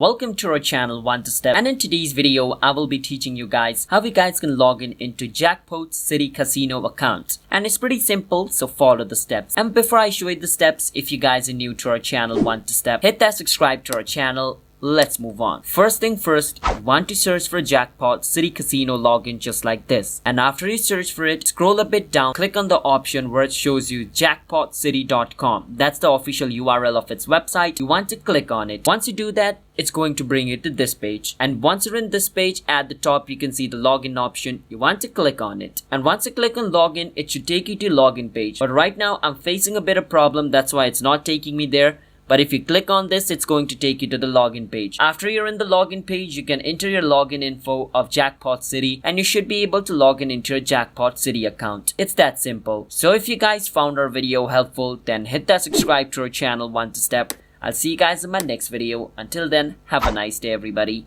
Welcome to our channel One to Step, and in today's video I will be teaching you guys how you guys can log in into Jackpot City Casino account. And it's pretty simple, so follow the steps. And before I show you the steps, if you guys are new to our channel One to Step, hit that subscribe to our channel. Let's move on. First thing first, you want to search for Jackpot City Casino login just like this. And after you search for it, scroll a bit down, click on the option where it shows you jackpotcity.com. That's the official URL of its website. You want to click on it. Once you do that, it's going to bring you to this page. And once you're in this page, at the top you can see the login option. You want to click on it. And once you click on login, it should take you to login page. But right now I'm facing a bit of problem, that's why it's not taking me there. But if you click on this, it's going to take you to the login page. After you're in the login page, you can enter your login info of Jackpot City and you should be able to log in into your Jackpot City account. It's that simple. So if you guys found our video helpful, then hit that subscribe to our channel One to Step. I'll see you guys in my next video. Until then, have a nice day everybody.